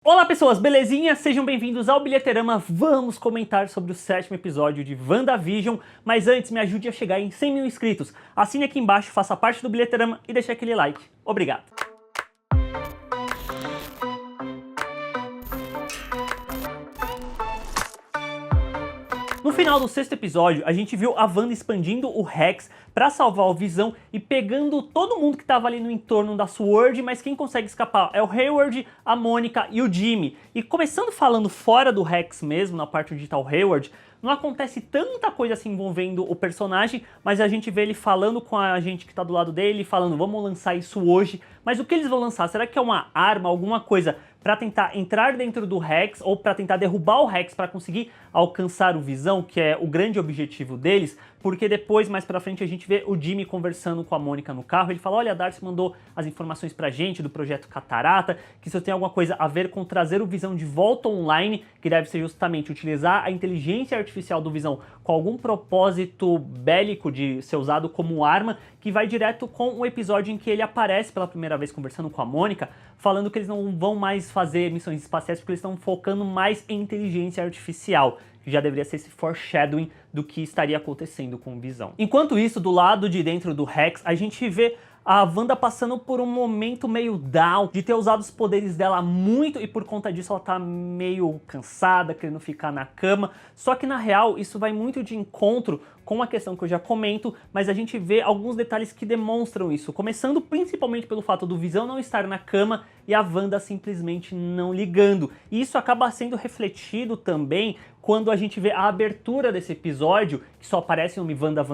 Olá pessoas, belezinha? Sejam bem-vindos ao Bilheterama. Vamos comentar sobre o 7º episódio de WandaVision, mas antes me ajude a chegar em 100 mil inscritos. Assine aqui embaixo, faça parte do Bilheterama e deixe aquele like. Obrigado! No final do 6º episódio, a gente viu a Wanda expandindo o Rex pra salvar o Visão e pegando todo mundo que tava ali no entorno da SWORD, mas quem consegue escapar é o Hayward, a Mônica e o Jimmy. E começando falando fora do Rex mesmo, na parte onde tá o Hayward, não acontece tanta coisa assim envolvendo o personagem, mas a gente vê ele falando com a gente que tá do lado dele, falando, vamos lançar isso hoje. Mas o que eles vão lançar? Será que é uma arma, alguma coisa pra tentar entrar dentro do Rex ou pra tentar derrubar o Rex pra conseguir alcançar o Visão, que é o grande objetivo deles? Porque depois, mais pra frente, a gente vê o Jimmy conversando com a Mônica no carro. Ele fala, olha, a Darcy mandou as informações pra gente do projeto Catarata, que isso tem alguma coisa a ver com trazer o Visão de volta online, que deve ser justamente utilizar a inteligência artificial do Visão com algum propósito bélico de ser usado como arma, que vai direto com o episódio em que ele aparece pela primeira vez conversando com a Mônica, falando que eles não vão mais fazer missões espaciais porque eles estão focando mais em inteligência artificial, que já deveria ser esse foreshadowing do que estaria acontecendo com o Visão. Enquanto isso, do lado de dentro do Rex, a gente vê a Wanda passando por um momento meio down, de ter usado os poderes dela muito e por conta disso ela tá meio cansada, querendo ficar na cama. Só que na real isso vai muito de encontro com a questão que eu já comento, mas a gente vê alguns detalhes que demonstram isso, começando principalmente pelo fato do Visão não estar na cama e a Wanda simplesmente não ligando. E isso acaba sendo refletido também quando a gente vê a abertura desse episódio, que só aparece o nome Wanda,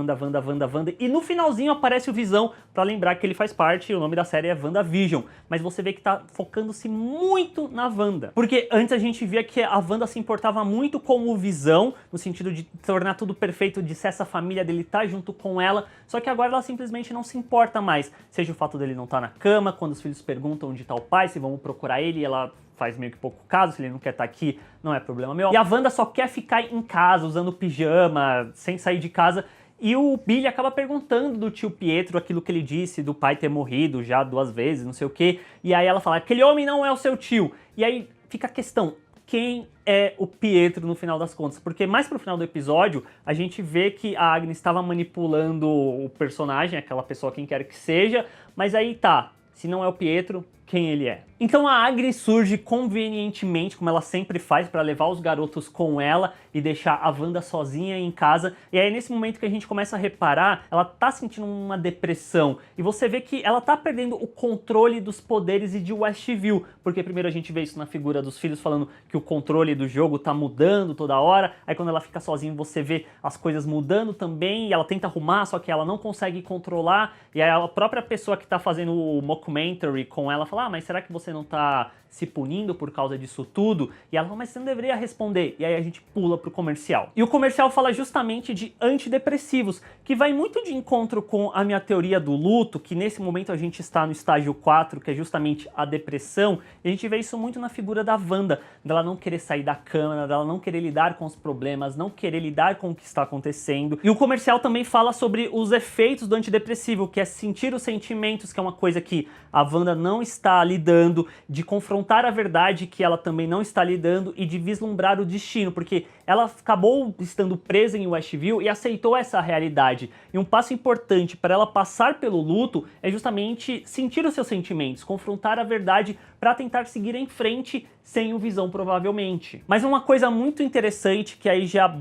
e no finalzinho aparece o Visão, pra lembrar que ele faz parte, o nome da série é WandaVision, mas você vê que tá focando-se muito na Wanda. Porque antes a gente via que a Wanda se importava muito com o Visão, no sentido de tornar tudo perfeito, de ser essa família dele estar junto com ela, só que agora ela simplesmente não se importa mais, seja o fato dele não estar na cama, quando os filhos perguntam onde tá o pai, se vão procurar ele, ela faz meio que pouco caso, se ele não quer estar aqui, não é problema meu. E a Wanda só quer ficar em casa, usando pijama, sem sair de casa, e o Billy acaba perguntando do tio Pietro aquilo que ele disse, do pai ter morrido já 2 vezes, não sei o quê, e aí ela fala, aquele homem não é o seu tio. E aí fica a questão, quem é o Pietro no final das contas? Porque mais pro final do episódio, a gente vê que a Agnes estava manipulando o personagem, aquela pessoa quem quer que seja, mas aí tá, se não é o Pietro, quem ele é? Então a Agnes surge convenientemente, como ela sempre faz, para levar os garotos com ela e deixar a Wanda sozinha em casa. E aí nesse momento que a gente começa a reparar, ela tá sentindo uma depressão. E você vê que ela tá perdendo o controle dos poderes e de Westview. Porque primeiro a gente vê isso na figura dos filhos falando que o controle do jogo tá mudando toda hora. Aí quando ela fica sozinha você vê as coisas mudando também. E ela tenta arrumar, só que ela não consegue controlar. E aí a própria pessoa que tá fazendo o mockumentary com ela fala, ah, mas será que você não tá se punindo por causa disso tudo? E ela fala, mas você não deveria responder. E aí a gente pula pro comercial. E o comercial fala justamente de antidepressivos, que vai muito de encontro com a minha teoria do luto, que nesse momento a gente está no estágio 4, que é justamente a depressão. E a gente vê isso muito na figura da Wanda, dela não querer sair da cama, dela não querer lidar com os problemas, não querer lidar com o que está acontecendo. E o comercial também fala sobre os efeitos do antidepressivo, que é sentir os sentimentos, que é uma coisa que a Wanda não está lidando, de confrontar a verdade que ela também não está lidando e de vislumbrar o destino, porque ela acabou estando presa em Westview e aceitou essa realidade. E um passo importante para ela passar pelo luto é justamente sentir os seus sentimentos, confrontar a verdade para tentar seguir em frente sem o Visão, provavelmente. Mas uma coisa muito interessante, que aí já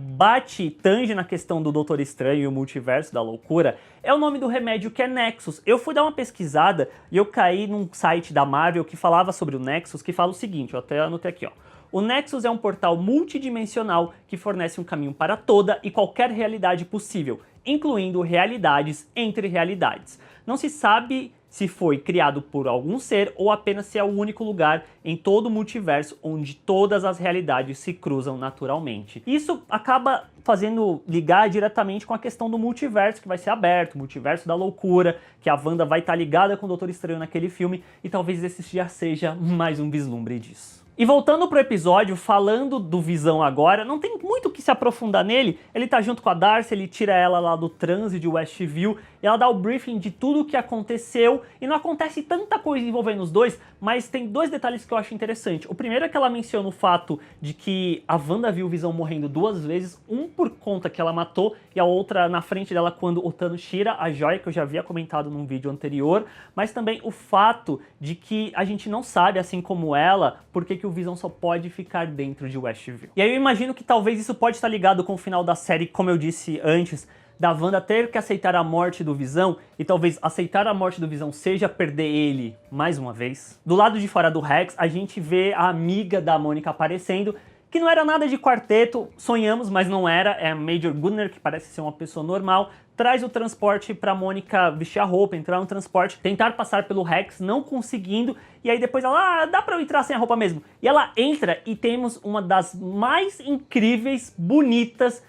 tange na questão do Doutor Estranho e o multiverso da loucura, é o nome do remédio, que é Nexus. Eu fui dar uma pesquisada e eu caí num site da Marvel que falava sobre o Nexus, que fala o seguinte, eu até anotei aqui, ó. O Nexus é um portal multidimensional que fornece um caminho para toda e qualquer realidade possível, incluindo realidades entre realidades. Não se sabe se foi criado por algum ser ou apenas se é o único lugar em todo o multiverso onde todas as realidades se cruzam naturalmente. Isso acaba fazendo ligar diretamente com a questão do multiverso que vai ser aberto, o multiverso da loucura, que a Wanda vai estar ligada com o Doutor Estranho naquele filme, e talvez esse já seja mais um vislumbre disso. E voltando pro episódio, falando do Visão agora, não tem muito o que se aprofundar nele. Ele tá junto com a Darcy, ele tira ela lá do transe de Westview, e ela dá o briefing de tudo o que aconteceu, e não acontece tanta coisa envolvendo os dois, mas tem dois detalhes que eu acho interessante. O primeiro é que ela menciona o fato de que a Wanda viu o Visão morrendo duas vezes, um por conta que ela matou, e a outra na frente dela quando o Thanos tira a joia, que eu já havia comentado num vídeo anterior, mas também o fato de que a gente não sabe, assim como ela, por que o Visão só pode ficar dentro de Westview. E aí eu imagino que talvez isso pode estar ligado com o final da série, como eu disse antes, da Wanda ter que aceitar a morte do Visão, e talvez aceitar a morte do Visão seja perder ele mais uma vez. Do lado de fora do Rex, a gente vê a amiga da Mônica aparecendo, que não era nada de quarteto, sonhamos, mas não era, é a Major Gunner, que parece ser uma pessoa normal, traz o transporte pra Mônica vestir a roupa, entrar no transporte, tentar passar pelo Rex, não conseguindo, e aí depois ela, dá pra eu entrar sem a roupa mesmo. E ela entra e temos uma das mais incríveis, bonitas,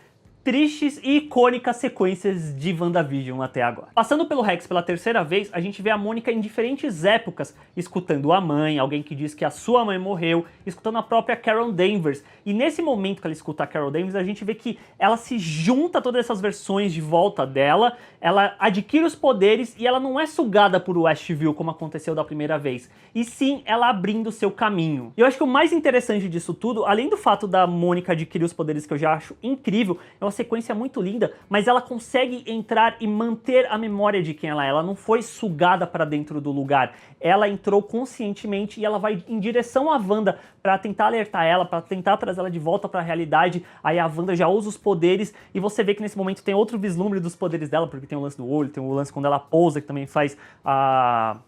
tristes e icônicas sequências de WandaVision até agora. Passando pelo Rex pela terceira vez, a gente vê a Mônica em diferentes épocas, escutando a mãe, alguém que diz que a sua mãe morreu, escutando a própria Carol Danvers. E nesse momento que ela escuta a Carol Danvers, a gente vê que ela se junta a todas essas versões de volta dela, ela adquire os poderes e ela não é sugada por Westview como aconteceu da primeira vez, e sim ela abrindo seu caminho. E eu acho que o mais interessante disso tudo, além do fato da Mônica adquirir os poderes, que eu já acho incrível, é uma sequência muito linda, mas ela consegue entrar e manter a memória de quem ela é. Ela não foi sugada para dentro do lugar. Ela entrou conscientemente e ela vai em direção à Wanda para tentar alertar ela, para tentar trazer ela de volta para a realidade. Aí a Wanda já usa os poderes e você vê que nesse momento tem outro vislumbre dos poderes dela, porque tem o lance do olho, tem o lance quando ela pousa, que também faz a...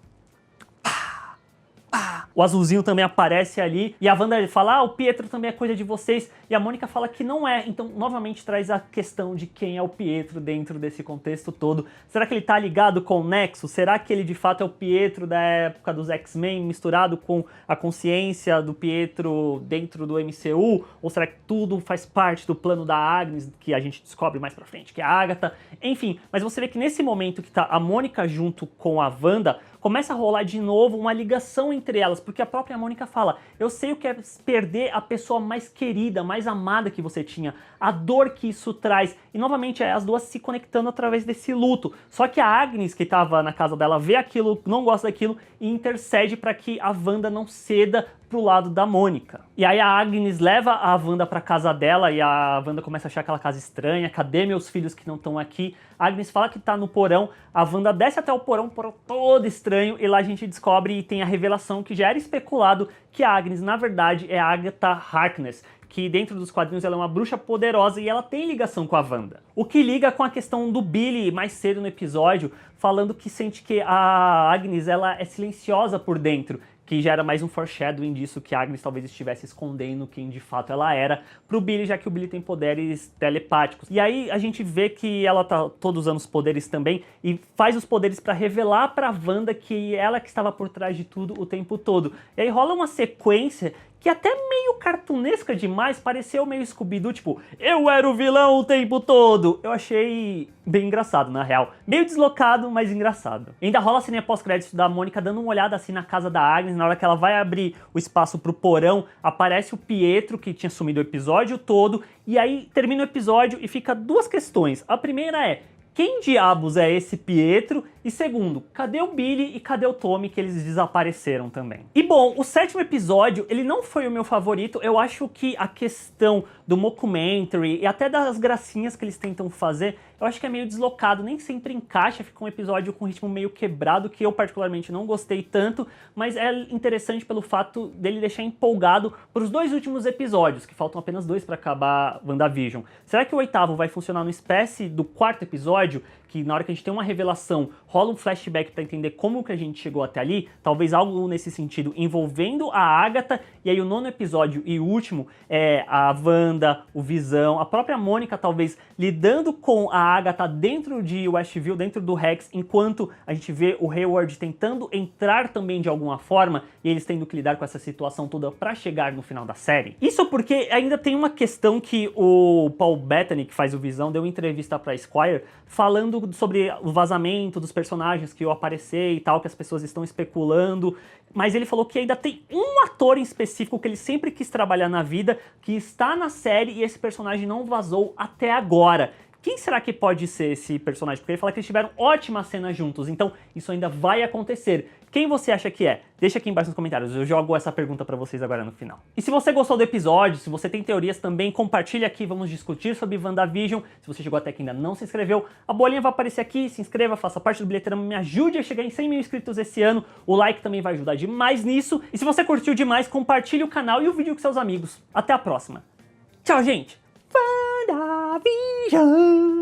O azulzinho também aparece ali, e a Wanda fala, o Pietro também é coisa de vocês, e a Mônica fala que não é, então novamente traz a questão de quem é o Pietro dentro desse contexto todo. Será que ele tá ligado com o Nexus? Será que ele de fato é o Pietro da época dos X-Men misturado com a consciência do Pietro dentro do MCU? Ou será que tudo faz parte do plano da Agnes, que a gente descobre mais pra frente, que é a Agatha? Enfim, mas você vê que nesse momento que tá a Mônica junto com a Wanda, começa a rolar de novo uma ligação entre elas, porque a própria Mônica fala, eu sei o que é perder a pessoa mais querida, mais amada que você tinha, a dor que isso traz, e novamente as duas se conectando através desse luto. Só que a Agnes, que estava na casa dela, vê aquilo, não gosta daquilo, e intercede para que a Wanda não ceda pro lado da Mônica. E aí a Agnes leva a Wanda pra casa dela e a Wanda começa a achar aquela casa estranha, cadê meus filhos que não estão aqui? A Agnes fala que tá no porão, a Wanda desce até o porão todo estranho, e lá a gente descobre e tem a revelação que já era especulado que a Agnes, na verdade, é a Agatha Harkness, que dentro dos quadrinhos ela é uma bruxa poderosa e ela tem ligação com a Wanda. O que liga com a questão do Billy mais cedo no episódio, falando que sente que a Agnes ela é silenciosa por dentro, que já era mais um foreshadowing disso, que a Agnes talvez estivesse escondendo quem de fato ela era pro Billy, já que o Billy tem poderes telepáticos. E aí a gente vê que ela tá todos usando os poderes também, e faz os poderes pra revelar pra Wanda que ela que estava por trás de tudo o tempo todo. E aí rola uma sequência que até meio cartunesca demais, pareceu meio Scooby-Doo, tipo, eu era o vilão o tempo todo. Eu achei bem engraçado, na real. Meio deslocado, mas engraçado. E ainda rola a cena pós-crédito da Mônica dando uma olhada assim na casa da Agnes, na hora que ela vai abrir o espaço pro porão, aparece o Pietro, que tinha sumido o episódio todo, e aí termina o episódio e fica duas questões. A primeira é, quem diabos é esse Pietro? E segundo, cadê o Billy e cadê o Tommy, que eles desapareceram também? E bom, o sétimo episódio, ele não foi o meu favorito. Eu acho que a questão do mockumentary e até das gracinhas que eles tentam fazer, eu acho que é meio deslocado, nem sempre encaixa, fica um episódio com um ritmo meio quebrado, que eu particularmente não gostei tanto, mas é interessante pelo fato dele deixar empolgado pros dois últimos episódios, que faltam apenas 2 para acabar WandaVision. Será que o oitavo vai funcionar numa espécie do quarto episódio, que na hora que a gente tem uma revelação, rola um flashback para entender como que a gente chegou até ali, talvez algo nesse sentido envolvendo a Agatha, e aí o nono episódio e o último é a Wanda, o Visão, a própria Mônica talvez lidando com a Agatha dentro de Westview, dentro do Rex, enquanto a gente vê o Hayward tentando entrar também de alguma forma, e eles tendo que lidar com essa situação toda para chegar no final da série. Isso porque ainda tem uma questão que o Paul Bettany, que faz o Visão, deu uma entrevista para Esquire, falando sobre o vazamento dos personagens que iam aparecer e tal, que as pessoas estão especulando, mas ele falou que ainda tem um ator em específico que ele sempre quis trabalhar na vida, que está na série e esse personagem não vazou até agora. Quem será que pode ser esse personagem? Porque ele fala que eles tiveram ótimas cenas juntos, então isso ainda vai acontecer. Quem você acha que é? Deixa aqui embaixo nos comentários, eu jogo essa pergunta pra vocês agora no final. E se você gostou do episódio, se você tem teorias também, compartilha aqui, vamos discutir sobre WandaVision. Se você chegou até aqui e ainda não se inscreveu, a bolinha vai aparecer aqui, se inscreva, faça parte do Bilheteirama, me ajude a chegar em 100 mil inscritos esse ano. O like também vai ajudar demais nisso. E se você curtiu demais, compartilhe o canal e o vídeo com seus amigos. Até a próxima. Tchau, gente! WandaVision!